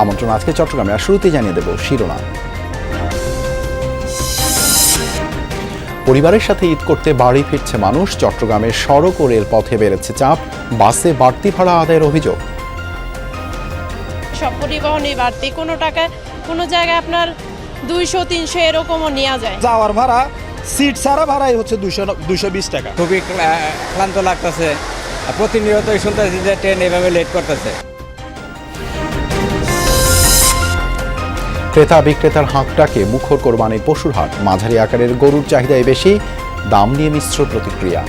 আমন্ত্রণ আজকে চট্টগ্রামে। আর শুরুতেই জানিয়ে দেব শিরোনাম। পরিবারের সাথে ঈদ করতে বাড়ি ফিরছে মানুষ। চট্টগ্রামের সড়ক ও রেলপথে বেড়েছে চাপ। বাসে বাড়তি ভাড়া আদায়ের অভিযোগ। সব পরিবহনই বাড়তি, কোনো টাকায় কোনো জায়গায় আপনার 200-300 এরকমও নেওয়া যায়। যাওয়ার ভাড়া সিট ছাড়া ভাড়াই হচ্ছে 220 টাকা। খুবই ক্লান্ত লাগতেছে। প্রতিনিয়তই শুনতেছি যে ট্রেন এভাবে লেট করতেছে। ক্রেতা বিক্রেতার হাঁকটাকে মুখর কোরবানির পশুর হাট। মাঝারি আকারের গরুর চাহিদাই বেশি, দাম নিয়ে মিশ্র প্রতিক্রিয়া।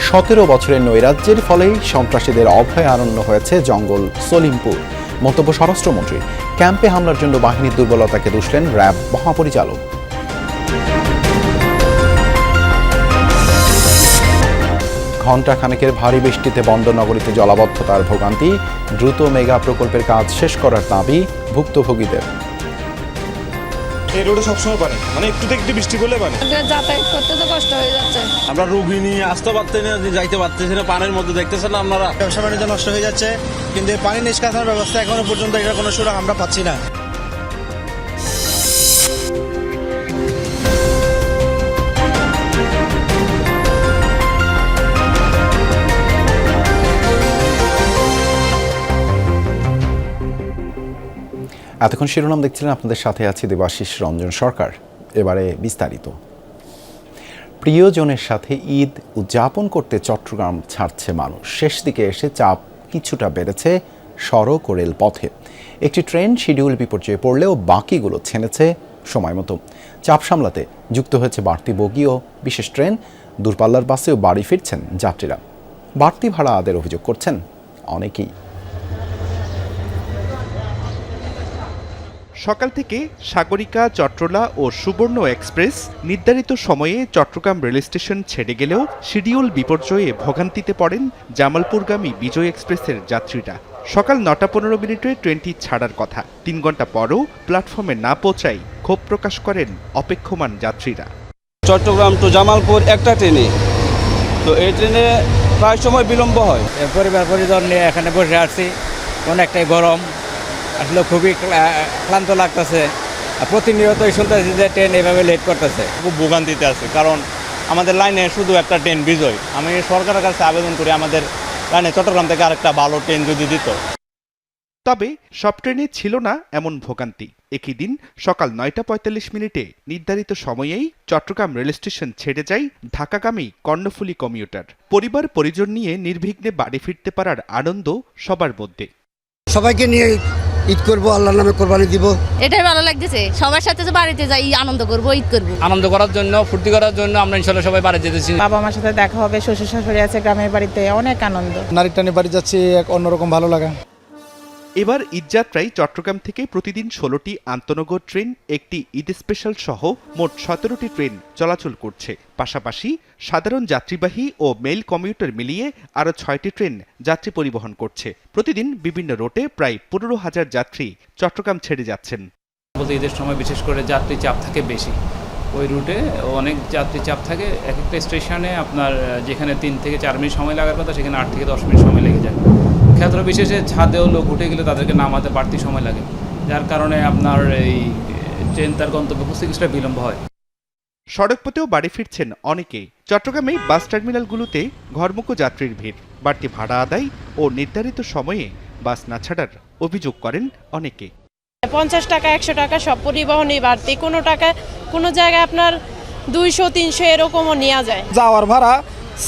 17 বছরের নৈরাজ্যের ফলেই সন্ত্রাসীদের অভয়ারণ্য হয়েছে জঙ্গল সলিমপুর। মন্তব্য স্বরাষ্ট্রমন্ত্রী। ক্যাম্পে হামলার জন্য বাহিনীর দুর্বলতাকে দুষলেন র্যাব মহাপরিচালক। ঘণ্টাখানেকের ভারী বৃষ্টিতে বন্দরনগরীতে জলাবদ্ধতার ভোগান্তি। দ্রুত মেগা প্রকল্পের কাজ শেষ করার দাবি ভুক্তভোগীদের। এই রোডে সবসময় পানি, মানে একটু বৃষ্টি পড়লে পানি। যাতায়াত করতে তো কষ্ট হয়ে যাচ্ছে। আমরা রোগী নিয়ে আসতে পারতেছি না, যাইতে পারতেছি না, পানির মধ্যে দেখতেছেন না আপনারা। ব্যবসা বাণিজ্য নষ্ট হয়ে যাচ্ছে, কিন্তু এই পানি নিষ্কাশনের ব্যবস্থা এখনো পর্যন্ত এটার কোনো সুরাহা আমরা পাচ্ছি না। এতক্ষণ শিরোনাম দেখছিলেন, আপনাদের সাথে আছি দেবাশিস রঞ্জন সরকার। এবারে বিস্তারিত। প্রিয়জনের সাথে ঈদ উদযাপন করতে চট্টগ্রাম ছাড়ছে মানুষ। শেষ দিকে এসে চাপ কিছুটা বেড়েছে সড়ক ও রেলপথে। একটি ট্রেন শিডিউল বিপর্যয়ে পড়লেও বাকিগুলো ছেনেছে সময় মতো। চাপ সামলাতে যুক্ত হয়েছে বাড়তি বগি ও বিশেষ ট্রেন। দূরপাল্লার বাসেও বাড়ি ফিরছেন যাত্রীরা। বাড়তি ভাড়া আদায়ের অভিযোগ করছেন অনেকেই। সকাল থেকে সাগরিকা, চট্টলা ও সুবর্ণ এক্সপ্রেস নির্ধারিত সময়ে চট্টগ্রাম রেল স্টেশন ছেড়ে গেলেও শিডিউল বিপর্যয়ে ভোগান্তিতে পড়েন জামালপুরগামী বিজয় এক্সপ্রেসের যাত্রীরা। সকাল 9:15 ট্রেনটি ছাড়ার কথা, 3 ঘন্টা পরও প্ল্যাটফর্মে না পৌঁছায় ক্ষোভ প্রকাশ করেন অপেক্ষমান যাত্রীরা। চট্টগ্রাম টু জামালপুর একটা ট্রেনে, তো এই ট্রেনে প্রায় সময় বিলম্ব হয়। পরিবার পরিজন নিয়ে এখানে বসে আসছি, অনেকটাই গরম, আসলে খুবই ক্লান্ত লাগতেছে। প্রতিনিয়তই শুনতেছি যে ট্রেন এভাবে লেট করতেছে। খুব ভোগান্তিতে আছে, কারণ আমাদের লাইনে শুধু একটা ট্রেন বিজয়। আমি সরকারের কাছে আবেদন করি আমাদের লাইনে চট্টগ্রাম থেকে আরেকটা ভালো ট্রেন যদি দিত। তবে সব ট্রেনে ছিল না এমন ভোগান্তি। একই দিন সকাল 9:45 নির্ধারিত সময়েই চট্টগ্রাম রেল স্টেশন ছেড়ে যায় ঢাকাগামী কর্ণফুলী কমিউটার। পরিবার পরিজন নিয়ে নির্বিঘ্নে বাড়ি ফিরতে পারার আনন্দ সবার মধ্যে। সবাইকে নিয়ে ঈদ করবো, আল্লাহর নামে কোরবানি দিব, এটাই ভালো লাগতেছে। সবার সাথে তো বাড়িতে যাই, আনন্দ করবো, ঈদ করবো। আনন্দ করার জন্য, ফুর্তি করার জন্য আমরা ইনশাল্লাহ সবাই বাড়ি যেতেছি। বাবা মার সাথে দেখা হবে, শ্বশুর শাশুড়ি আছে গ্রামের বাড়িতে, অনেক আনন্দ। নারী টানে বাড়ি যাচ্ছি, এক অন্যরকম ভালো লাগা। এবার ঈদযাত্রায় চট্টগ্রাম থেকে প্রতিদিন 16টি আন্তনগর ট্রেন, একটি ঈদ স্পেশাল সহ মোট 17টি ট্রেন চলাচল করছে। পাশাপাশি সাধারণ যাত্রীবাহী ও মেইল কমিউটার মিলিয়ে আরও 6টি ট্রেন যাত্রী পরিবহন করছে। প্রতিদিন বিভিন্ন রুটে প্রায় 15,000 যাত্রী চট্টগ্রাম ছেড়ে যাচ্ছেন। ঈদের সময় বিশেষ করে যাত্রী চাপ থাকে বেশি, ওই রুটে অনেক যাত্রী চাপ থাকে। এক একটা স্টেশনে আপনার যেখানে 3 থেকে 4 মিনিট সময় লাগার কথা, সেখানে 8 থেকে 10 মিনিট সময় লেগে যায়। ক্ষেত্র বিশেষে ছাদেও লোক উঠে গেলে তাদেরকে নামাতে বাড়তি সময় লাগে, যার কারণে আপনার এই ট্রেন তার গন্তব্যে পৌঁছতে কিছুটা বিলম্ব হয়। সড়কপথেও বাড়ি ফিরছেন অনেকেই। চট্টগ্রামে বাস টার্মিনালগুলোতে ঘরমুখো যাত্রীর ভিড়। বাড়তি ভাড়া আদায় ও নির্ধারিত সময়ে বাস না ছাড়ার অভিযোগ করেন অনেকে। 50 টাকা, 100 টাকা সব পরিবহনই বাড়তি, কোনো টাকায় কোনো জায়গায় আপনার 200-300 এরকমও নেওয়া যায়। যাওয়ার ভাড়া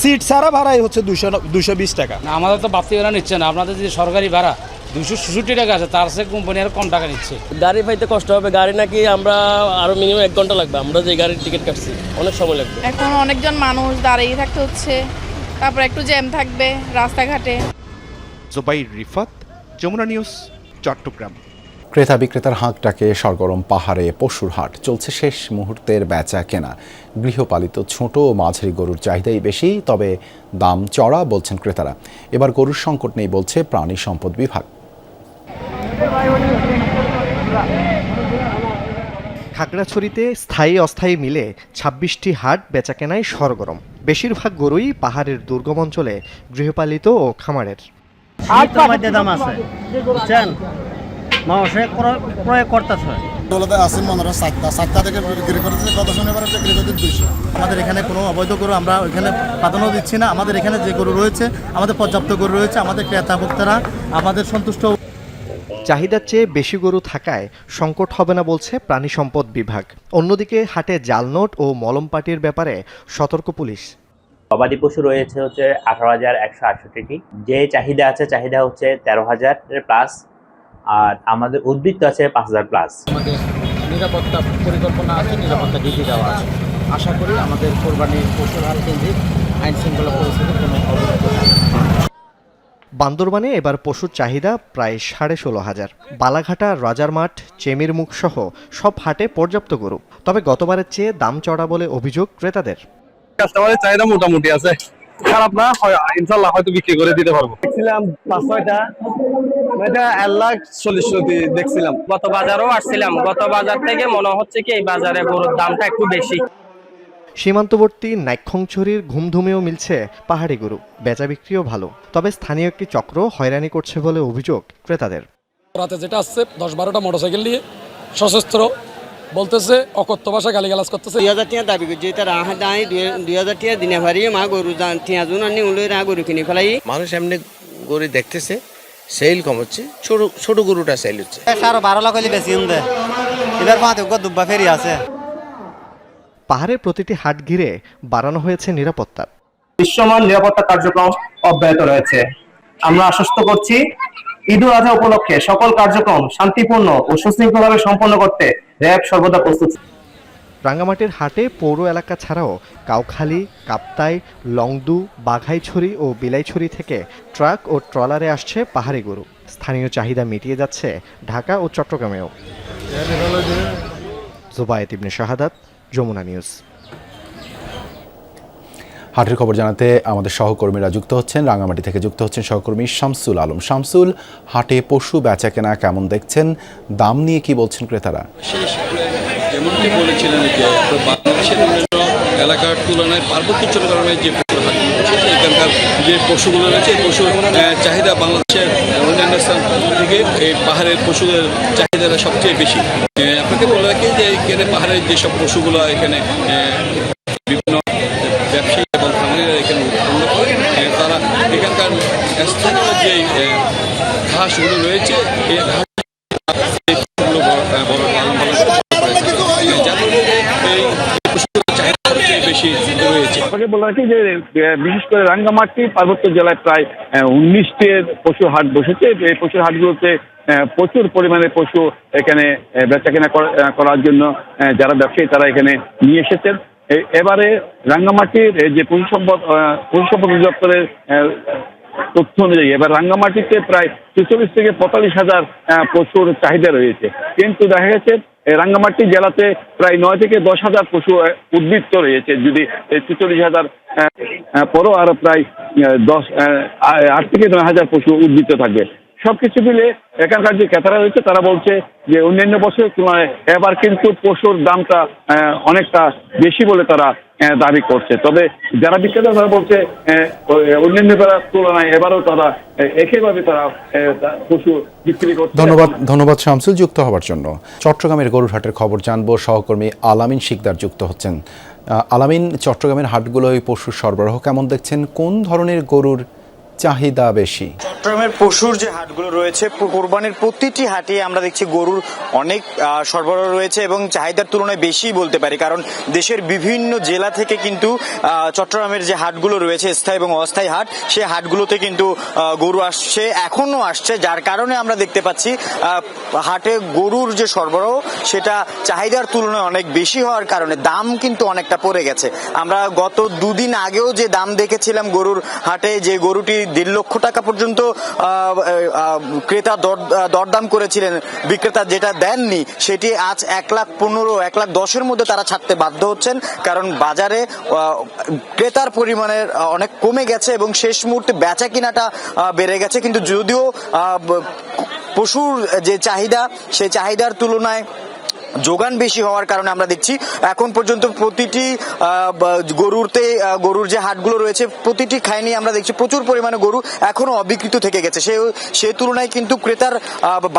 সিট ছাড়া ভাড়াই হচ্ছে 220 টাকা। আমাদের তো বাড়তি ভাড়া নিচ্ছে না, আপনাদের যে সরকারি ভাড়া 266 টাকা আছে, তার সে কোম্পানি আর কম টাকা নিচ্ছে। গাড়ি পাইতে কষ্ট হবে, গাড়ি নাকি আমরা আরো মিনিমাম 1 ঘন্টা লাগবে। আমরা যে গাড়ির টিকিট কাটছি অনেক সময় লাগবে। এখন অনেকজন মানুষ দাঁড়িয়ে থাকতে হচ্ছে, তারপর একটু জ্যাম থাকবে রাস্তাঘাটে। জুবাইর রিফাত, যমুনা নিউজ, চট্টগ্রাম। ক্রেতা বিক্রেতার হাঁকটাকে সরগরম পাহাড়ে পশুর হাট। চলছে শেষ মুহূর্তের বেচা কেনা। গৃহপালিত ছোট ও মাঝারি গরুর চাহিদাই বেশি, তবে দাম চড়া বলছেন ক্রেতারা। এবার গরুর সংকট নেই বলছে প্রাণী সম্পদ বিভাগ। খাগড়াছড়িতে স্থায়ী অস্থায়ী মিলে 26টি হাট বেচাকেনায় সরগরম। বেশিরভাগ গরুই পাহাড়ের দুর্গম অঞ্চলে গৃহপালিত ও খামারের। দাম আছে বুঝছেন, মানুষে ক্রয় করতেছে। আসিম মনে সাতটা থেকে বিক্রি করেছে, গত শনিবার বিক্রি করতে 200। আমাদের এখানে কোনো অবৈধ গরু আমরা ওইখানে প্রাধান্য দিচ্ছি না। আমাদের এখানে যে গরু রয়েছে, আমাদের পর্যাপ্ত গরু রয়েছে, আমাদের ক্রেতা ভোক্তারা আমাদের সন্তুষ্ট। চাহিদার চেয়ে বেশি গরু থাকায় সংকট হবে না বলছে প্রাণী সম্পদ বিভাগ। অন্যদিকে হাটে জাল নোট ও মলম পাটির ব্যাপারে সতর্ক পুলিশ। গবাদি পশু রয়েছে হচ্ছে 18,168টি, যে চাহিদা আছে চাহিদা হচ্ছে 13,000 প্লাস, আর আমাদের উদ্বৃত্ত আছে 5,000 প্লাস। আমাদের নিরাপত্তা পরিকল্পনা আছে, নিরাপত্তা ডিগ্রি দেওয়া আছে। আশা করি আমাদের কোরবানির পশুর হাট কেন্দ্রিক আইন শৃঙ্খলা পরিস্থিতির কোনো অবনতি হবে না। বান্দরবানে এবার পশুর চাহিদা প্রায় 16,500। বালাঘাটা, রাজার মাঠ, চেমির মুখ সহ সব হাটে পর্যাপ্ত গরু। তবে গতবারের চেয়ে দাম চড়া বলে অভিযোগ ক্রেতাদের। কাস্টমারের চাহিদা মোটামুটি আছে, খারাপ না, ইনশাল্লাহ হয়তো বিক্রি করে দিতে পারবো। দেখছিলাম 5-6টা, এটা 1,40,000 দেখছিলাম। গত বাজারও আসছিলাম, গত বাজার থেকে মনে হচ্ছে কি এই বাজারে গরুর দামটা একটু বেশি। সীমান্তবর্তী নাইক্ষংছড়ির ঘুমধুমেও মিলছে পাহাড়ি গরু, বেচা বিক্রিও ভালো। তবে স্থানীয় একটি চক্র হয়রানি করছে বলে অভিযোগ ক্রেতাদের। রাতে যেটা আসছে 10-12টা মোটরসাইকেল নিয়ে সশস্ত্র, বলতেছে অকথ্য ভাষা গালিগালাজ করতেছে। 2,000 টাকা দাবি করছে, তারা 2,000 টাকা দিনে ভারি মা গরু টিয়াজুন আনি উলে গরু কিনে ফেলাই। মানুষ এমনি গরু দেখতেছে, সেল কম হচ্ছে, ছোট গরুটা সেল হচ্ছে। 12 লাখ হলে বেশি দেয়, এবার মাথা দুব্বা ফেরি আছে। পাহাড়ের প্রতিটি হাট ঘিরে বাড়ানো হয়েছে নিরাপত্তা। বিশ্বমান নিরাপত্তা কার্যক্রম অব্যাহত রয়েছে। আমরা আশ্বস্ত করছি, ঈদ উল আজহা উপলক্ষে সকল কার্যক্রম শান্তিপূর্ণ ও সুশৃঙ্খলভাবে সম্পন্ন করতে র্যাব সর্বদা প্রস্তুত। রাঙ্গামাটির হাটে পৌর এলাকা ছাড়াও কাউখালী, কাপ্তাই, লংদু, বাঘাইছড়ি ও বিলাইছড়ি থেকে ট্রাক ও ট্রলারে আসছে পাহাড়ি গরু। স্থানীয় চাহিদা মিটিয়ে যাচ্ছে ঢাকা ও চট্টগ্রামেও। জুবায়েত ইবনে শাহাদাত, যমুনা নিউজ। হাটের খবর জানাতে আমাদের সহকর্মীরা যুক্ত হচ্ছেন। রাঙ্গামাটি থেকে যুক্ত হচ্ছেন সহকর্মী শামসুল আলম। শামসুল, হাটে পশু বেচা কেনা কেমন দেখছেন? দাম নিয়ে কি বলছেন ক্রেতারা? যেমনটি বলেছিলেন যে বাংলাদেশের অন্যান্য এলাকার তুলনায় পার্বত্য চট্টগ্রামের যে পশুর হাট, এখানকার যে পশুগুলো রয়েছে, পশুর চাহিদা বাংলাদেশের অন্যান্য স্থান থেকে এই পাহাড়ের পশুদের চাহিদাটা সবচেয়ে বেশি। আপনাকে বলে রাখি যে এখানে পাহাড়ের যেসব পশুগুলো এখানে বিভিন্ন ব্যবসায়ী এবং খামারিরা এখানে উৎপন্ন করে, তারা এখানকার স্থানীয় যে ঘাসগুলো রয়েছে এই ঘাস বিশেষ করে রাঙ্গামাটি পার্বত্য জেলায় প্রায় 19টি পশু হাট বসেছে। এই পশুর হাটগুলোতে প্রচুর পরিমাণে পশু এখানে বেচাকেনা করার জন্য যারা ব্যবসায়ী তারা এখানে নিয়ে এসেছেন। এবারে রাঙ্গামাটির যে পশু সম্পদ অধিদপ্তরের তথ্য অনুযায়ী এবার রাঙ্গামাটিতে প্রায় 43 থেকে 45,000 পশুর চাহিদা রয়েছে, কিন্তু দেখা গেছে রাঙ্গামাটি জেলাতে প্রায় 9 থেকে 10,000 পশু উদ্বৃত্ত রয়েছে। যদি 44,000 পরও আরো প্রায় 8 থেকে 9,000 পশু উদ্বৃত্ত থাকবে। সবকিছু মিলে এখানকার যে ক্রেতারা রয়েছে তারা বলছে যে অন্যান্য বছরের তুলনায় এবার কিন্তু পশুর দামটা অনেকটা বেশি বলে তারা দাবি করছে। তবে যারা বিক্রেতা তারা বলছে অন্যান্য তুলনায় এবারও তারা একইভাবে তারা পশু বিক্রি করছে। ধন্যবাদ শামসুল যুক্ত হওয়ার জন্য। চট্টগ্রামের গরুর হাটের খবর জানবো, সহকর্মী আলামিন শিকদার যুক্ত হচ্ছেন। আলামিন, চট্টগ্রামের হাটগুলোয় পশুর সরবরাহ কেমন দেখছেন? কোন ধরনের গরুর চাহিদা বেশি? চট্টগ্রামের পশুর যে হাটগুলো রয়েছে, কোরবানির প্রতিটি হাটে আমরা দেখছি গরুর অনেক সরবরাহ রয়েছে এবং চাহিদার তুলনায় বেশি বলতে পারি, কারণ দেশের বিভিন্ন জেলা থেকে কিন্তু চট্টগ্রামের যে হাটগুলো রয়েছে, স্থায়ী এবং অস্থায়ী হাট, সেই হাটগুলোতে কিন্তু গরু আসছে, এখনো আসছে, যার কারণে আমরা দেখতে পাচ্ছি হাটে গরুর যে সরবরাহ সেটা চাহিদার তুলনায় অনেক বেশি হওয়ার কারণে দাম কিন্তু অনেকটা পড়ে গেছে। আমরা গত দুদিন আগেও যে দাম দেখেছিলাম গরুর হাটে, যে গরুটি 1.5 লক্ষ টাকা পর্যন্ত ক্রেতা দরদাম করেছিলেন, বিক্রেতা যেটা দেননি সেটি আজ 1,15,000 1,10,000 মধ্যে তারা ছাড়তে বাধ্য হচ্ছেন, কারণ বাজারে ক্রেতার পরিমাণের অনেক কমে গেছে এবং শেষ মুহূর্তে বেচা কিনাটা বেড়ে গেছে। কিন্তু যদিও পশুর যে চাহিদা সেই চাহিদার তুলনায় যোগান বেশি হওয়ার কারণে আমরা দেখছি এখন পর্যন্ত প্রতিটি গরুর যে হাটগুলো রয়েছে প্রতিটি খাইনি আমরা দেখছি প্রচুর পরিমাণে গরু এখনো অবিকৃত থেকে গেছে। সে তুলনায় কিন্তু ক্রেতার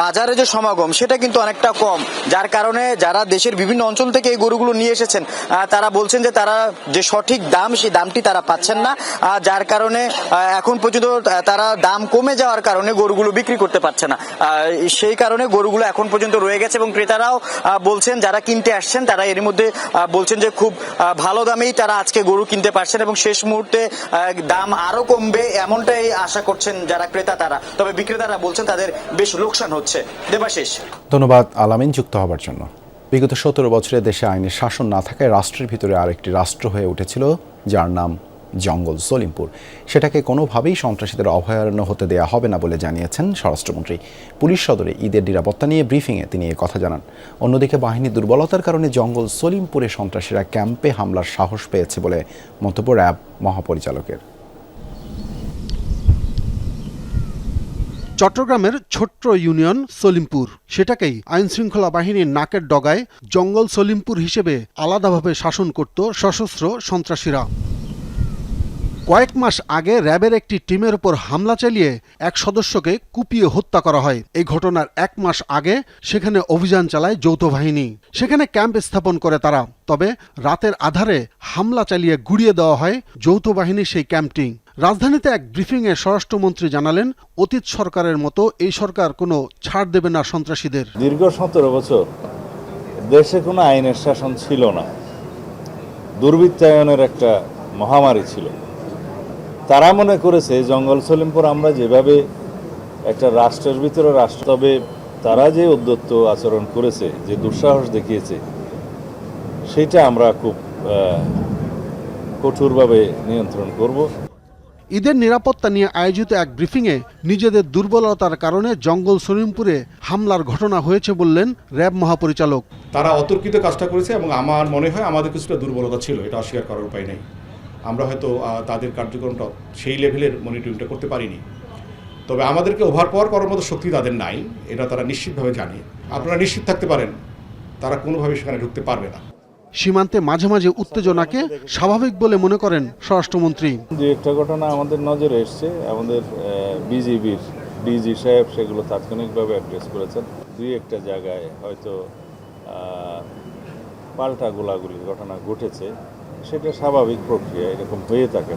বাজারে যে সমাগম সেটা কিন্তু অনেকটা কম, যার কারণে যারা দেশের বিভিন্ন অঞ্চল থেকে এই গরুগুলো নিয়ে এসেছেন তারা বলছেন যে তারা যে সঠিক দাম সেই দামটি তারা পাচ্ছেন না, যার কারণে এখন পর্যন্ত তারা দাম কমে যাওয়ার কারণে গরুগুলো বিক্রি করতে পারছে না। সেই কারণে গরুগুলো এখন পর্যন্ত রয়ে গেছে এবং ক্রেতারাও বলছেন যারা কিনতে আসছেন তারা এর মধ্যে বলছেন যে খুব ভালো দামেই তারা আজকে গরু কিনতে পারছেন এবং শেষ মুহূর্তে দাম আরো কমবে এমনটাই আশা করছেন যারা ক্রেতা তারা। তবে বিক্রেতারা বলছেন তাদের বেশ লোকসান হচ্ছে। দেবাশিস, ধন্যবাদ আলামিন যুক্ত হবার জন্য। বিগত 17 বছরে দেশে আইনের শাসন না থাকায় রাষ্ট্রের ভিতরে আরেকটি রাষ্ট্র হয়ে উঠেছিল যার নাম জঙ্গল সলিমপুর। সেটাকে কোনোভাবেই সন্ত্রাসীদের অভয়ারণ্য হতে দেয়া হবে না বলে জানিয়েছেন স্বরাষ্ট্রমন্ত্রী। পুলিশ সদরে ঈদের নিরাপত্তা নিয়ে ব্রিফিংয়ে তিনি কথা জানান। অন্যদিকে বাহিনীর দুর্বলতার কারণে জঙ্গল সলিমপুরে সন্ত্রাসীরা ক্যাম্পে হামলার সাহস পেয়েছে বলে মন্তব্য র্যাব মহাপরিচালকের। চট্টগ্রামের ছোট্ট ইউনিয়ন সলিমপুর, সেটাকেই আইনশৃঙ্খলা বাহিনীর নাকের ডগায় জঙ্গল সলিমপুর হিসেবে আলাদাভাবে শাসন করত সশস্ত্র সন্ত্রাসীরা। কয়েক মাস আগে র্যাবের একটি টিমের উপর হামলা চালিয়ে এক সদস্যকে কুপিয়ে হত্যা করা হয়। এই ঘটনার 1 মাস আগে সেখানে অভিযান চালায় যৌথ বাহিনী। সেখানে ক্যাম্প স্থাপন করে তারা। তবে রাতের আধারে হামলা চালিয়ে গুড়িয়ে দেওয়া হয় যৌথ বাহিনীর সেই ক্যাম্পটি। রাজধানীতে এক ব্রিফিংয়ে স্বরাষ্ট্রমন্ত্রী জানালেন, অতীত সরকারের মতো এই সরকার কোনো ছাড় দেবে না সন্ত্রাসীদের। দীর্ঘ 17 বছর দেশে কোনো আইনের শাসন ছিল না, দুর্বৃত্তায়নের একটা মহামারী ছিল। তারা মনে করেছে জঙ্গল সলিমপুর আমরা যেভাবে একটা রাষ্ট্রের ভিতরে রাষ্ট্র, তবে তারা যে উদ্যত্ত আচরণ করেছে, যে দুঃসাহস দেখিয়েছে, সেটা আমরা খুব কঠোরভাবে নিয়ন্ত্রণ করব। ঈদের নিরাপত্তা নিয়ে আয়োজিত এক ব্রিফিংয়ে নিজেদের দুর্বলতার কারণে জঙ্গল সলিমপুরে হামলার ঘটনা হয়েছে বললেন র্যাব মহাপরিচালক। তারা অতর্কিত কাজটা করেছে এবং আমার মনে হয় আমাদের কিছুটা দুর্বলতা ছিল, এটা অস্বীকার করার উপায় নেই। আমরা হয়তো তাদের কার্যক্রমটা সেই লেভেলের মনিটরিংটা করতে পারিনি, তবে আমাদেরকে ওভারপাওয়ার করার মতো শক্তি তাদের নাই, এটা তারা নিশ্চিতভাবে জানে। আপনারা নিশ্চিত থাকতে পারেন তারা কোনোভাবে সেখানে ঢুকতে পারবে না। সীমান্তে মাঝে মাঝে উত্তেজনাকে স্বাভাবিক বলে মনে করেন স্বরাষ্ট্রমন্ত্রী। দু একটা ঘটনা আমাদের নজরে এসছে, আমাদের বিজিবির ডিজি সাহেব সেগুলো তাৎক্ষণিকভাবে অ্যাড্রেস করেছেন। 2-1টা জায়গায় হয়তো পাল্টা গোলাগুলির ঘটনা ঘটেছে, সেটা স্বাভাবিক প্রক্রিয়া, এরকম হয়ে থাকে।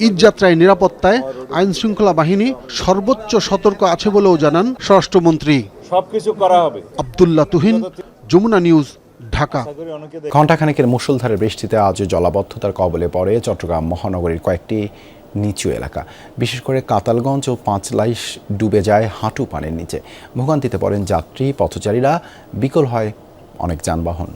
ঈদযাত্রায় নিরাপত্তায় আইন শৃঙ্খলা বাহিনী সর্বোচ্চ সতর্ক আছে বলেও জানান স্বরাষ্ট্রমন্ত্রী। সবকিছু করা হবে। আব্দুল্লাহ তুহিন, যমুনা নিউজ, ঢাকা। ঘণ্টাখানেকের মুষলধারে বৃষ্টিতে আজও জলাবদ্ধতার কবলে পড়ে চট্টগ্রাম মহানগরীর কয়েকটি নিচু এলাকা। বিশেষ করে কাতালগঞ্জ ও পাঁচলাইশ ডুবে যায় হাঁটু পানির নিচে। ভোগান্তিতে পড়েন যাত্রী, পথচারীরা, বিকল হয় অনেক যানবাহন।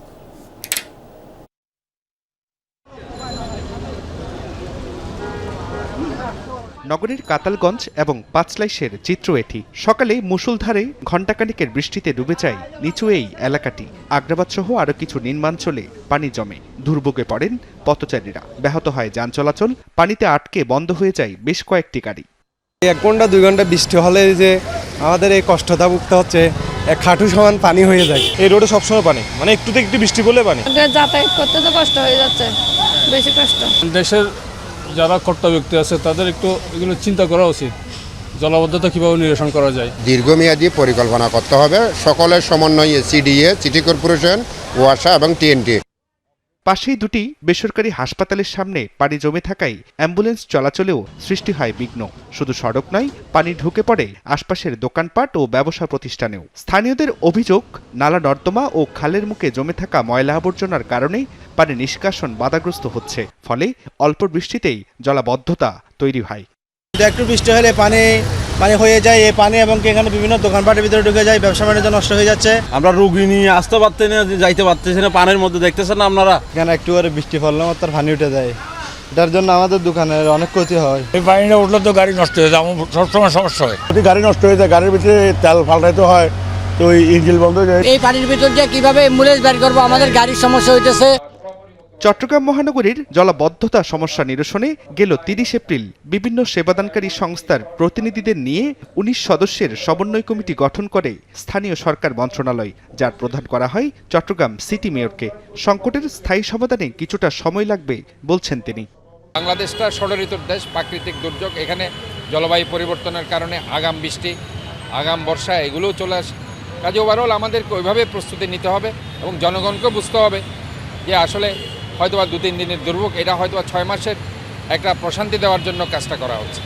নগরীর কাতালগঞ্জ এবং পাঁচলাইশের চিত্র এটি। সকালে মুষলধারে ঘণ্টাখানেকের বৃষ্টিতে ডুবে যায় নিচু এই এলাকাটি। আগ্রাবাদ সহ আরও কিছু নিম্নাঞ্চলে পানি জমে, দুর্ভোগে পড়েন পথচারীরা। ব্যাহত হয় যান চলাচল, পানিতে আটকে বন্ধ হয়ে যায় বেশ কয়েকটি গাড়ি। 1 ঘন্টা 2 ঘন্টা বৃষ্টি হলে যে আমাদের এই কষ্টটা ভুগতে হচ্ছে, এক হাঁটু সমান পানি হয়ে যায়। এই রোডে সবসময় পানি, মানে একটু বৃষ্টি পড়লে পানি। যাতায়াত করতে তো কষ্ট হয়ে যাচ্ছে, বেশি কষ্ট। দেশের যারা কর্তা ব্যক্তি আছে তাদের একটু এগুলো চিন্তা করা উচিত, জলাবদ্ধতা কিভাবে নিরসন করা যায়। দীর্ঘমেয়াদী পরিকল্পনা করতে হবে, সকলের সমন্বয়ে সিডিএ, সিটি কর্পোরেশন, ওয়াসা এবং টিএনটি। পাশেই দুটি বেসরকারি হাসপাতালের সামনে পানি জমে থাকায় অ্যাম্বুলেন্স চলাচলেও সৃষ্টি হয় বিঘ্ন। শুধু সড়ক নয়, পানি ঢুকে পড়ে আশপাশের দোকানপাট ও ব্যবসা প্রতিষ্ঠানেও। স্থানীয়দের অভিযোগ, নালা নর্দমা ও খালের মুখে জমে থাকা ময়লা আবর্জনার কারণেই পানি নিষ্কাশন বাধাগ্রস্ত হচ্ছে। ফলে অল্প বৃষ্টিতেই জলাবদ্ধতা তৈরি হয়। একটু বৃষ্টি হলে পানি হয়ে যায়, এই পানি এবং এখানে বিভিন্ন দোকানপাটের ভিতরে ঢুকে যায়, ব্যবসা বাণিজ্য নষ্ট হয়ে যাচ্ছে। আমরা রোগী নিয়ে আসতে পারতে না, যাইতে পারতেছি না, পানির মধ্যে দেখতেছেন না আপনারা। এখানে একটু করে বৃষ্টি পড়লে তার পানি উঠে যায়, এটার জন্য আমাদের দোকানের অনেক ক্ষতি হয়। এই পানিটা উঠলে তো গাড়ি নষ্ট হয়ে যায়, আমার সবসময় সমস্যা হয়। যদি গাড়ি নষ্ট হয়ে যায়, গাড়ির ভিতরে তেল পাল্টাইতে হয়, তো ইঞ্জিন বন্ধ হয়ে যায়। এই পানির ভিতর দিয়ে কিভাবে অ্যাম্বুলেন্স বের করবো, আমাদের গাড়ির সমস্যা হইতেছে। চট্টগ্রাম মহানগরীর জলাবদ্ধতা সমস্যা নিরসনে গেল ৩০ এপ্রিল বিভিন্ন সেবাদানকারী সংস্থার প্রতিনিধিদের নিয়ে ১৯ সদস্যের সমন্বয় কমিটি গঠন করে স্থানীয় সরকার মন্ত্রণালয়, যার প্রধান করা হয় চট্টগ্রাম সিটি মেয়রকে। সংকটের স্থায়ী সমাধানে কিছুটা সময় লাগবে বলছেন তিনি। বাংলাদেশটা ষড়ঋতুর দেশ, প্রাকৃতিক দুর্যোগ, এখানে জলবায়ু পরিবর্তনের কারণে আগাম বৃষ্টি, আগাম বর্ষা এগুলোও চলে আসে। কাজে ওভারঅল আমাদেরকে ওইভাবে প্রস্তুতি নিতে হবে এবং জনগণকেও বুঝতে হবে যে আসলে হয়তোবা ২-৩ দিনের দুর্ভোগ, এটা হয়তোবা ৬ মাসের একটা প্রশান্তি দেওয়ার জন্য কাজটা করা হচ্ছে।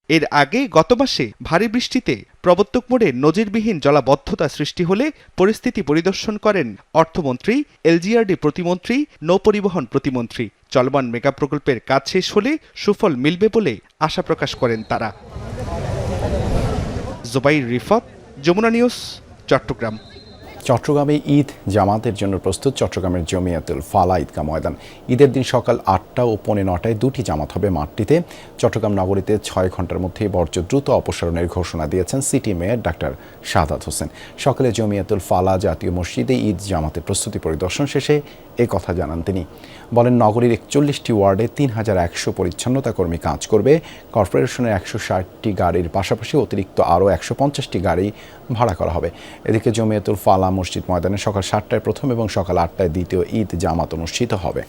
এর আগে গত মাসে ভারী বৃষ্টিতে প্রবর্তক মোড়ে নজিরবিহীন জলাবদ্ধতা সৃষ্টি হলে পরিস্থিতি পরিদর্শন করেন অর্থমন্ত্রী, এলজিআরডি প্রতিমন্ত্রী, নৌপরিবহন প্রতিমন্ত্রী। চলমান মেগা প্রকল্পের কাজ শেষ হলে সুফল মিলবে বলে আশা প্রকাশ করেন তারা। জুবাইর রিফাত, যমুনা নিউজ, চট্টগ্রাম। চট্টগ্রামে ঈদ জামাতের জন্য প্রস্তুত চট্টগ্রামের জমিয়াতুল ফালা ঈদগাহ ময়দান। ঈদের দিন সকাল ৮টা ও ৫:৩০ দুটি জামাত হবে মাঠটিতে। চট্টগ্রাম নগরীতে ৬ ঘন্টার মধ্যে বর্জ্য দ্রুত অপসারণের ঘোষণা দিয়েছেন city mayor doctor Shahadat Hossain. সকালে জমিয়াতুল ফালা জাতীয় মসজিদে ঈদ জামাতের প্রস্তুতি পরিদর্শন শেষে এ কথা জানান তিনি। বলেন, নগরীর ৪১টি ওয়ার্ডে ৩,১০০ পরিচ্ছন্নতা কর্মী কাজ করবে। কর্পোরেশনের ১৬০টি গাড়ির পাশাপাশি অতিরিক্ত আরও ১৫০টি গাড়ি ভাড়া করা হবে। এদিকে জমিয়াতুল ফালা মসজিদ ময়দানে সকাল ৭টায় প্রথম এবং সকাল ৮টায় দ্বিতীয় ঈদ জামাত অনুষ্ঠিত হবে।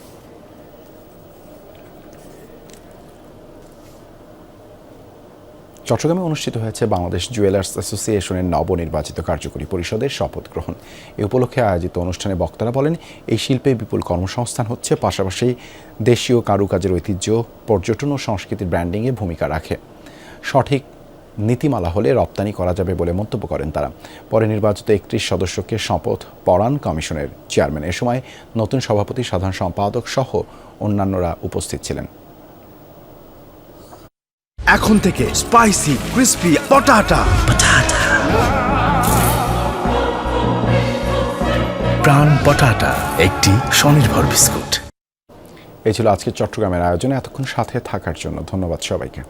চট্টগ্রামে অনুষ্ঠিত হয়েছে বাংলাদেশ জুয়েলার্স অ্যাসোসিয়েশনের নবনির্বাচিত কার্যকরী পরিষদের শপথ গ্রহণ। এ উপলক্ষে আয়োজিত অনুষ্ঠানে বক্তারা বলেন, এই শিল্পে বিপুল কর্মসংস্থান হচ্ছে, পাশাপাশি দেশীয় কারুকাজের ঐতিহ্য, পর্যটন ও সংস্কৃতির ব্র্যান্ডিংয়ে ভূমিকা রাখে। সঠিক নীতিমালা হলে রপ্তানি করা যাবে বলে মন্তব্য করেন তারা। পরে নির্বাচিত ৩১ সদস্যকে শপথ পড়ান কমিশনের চেয়ারম্যান। এ সময় নতুন সভাপতি, সাধারণ সম্পাদক সহ অন্যান্যরা উপস্থিত ছিলেন। এখন থেকে স্পাইসি ক্রিস্পি পটাটা প্রাণ পটাটা একটি স্বনির্ভর বিস্কুট। এই ছিল আজকের চট্টগ্রামের আয়োজনে। এতক্ষণ সাথে থাকার জন্য ধন্যবাদ সবাইকে।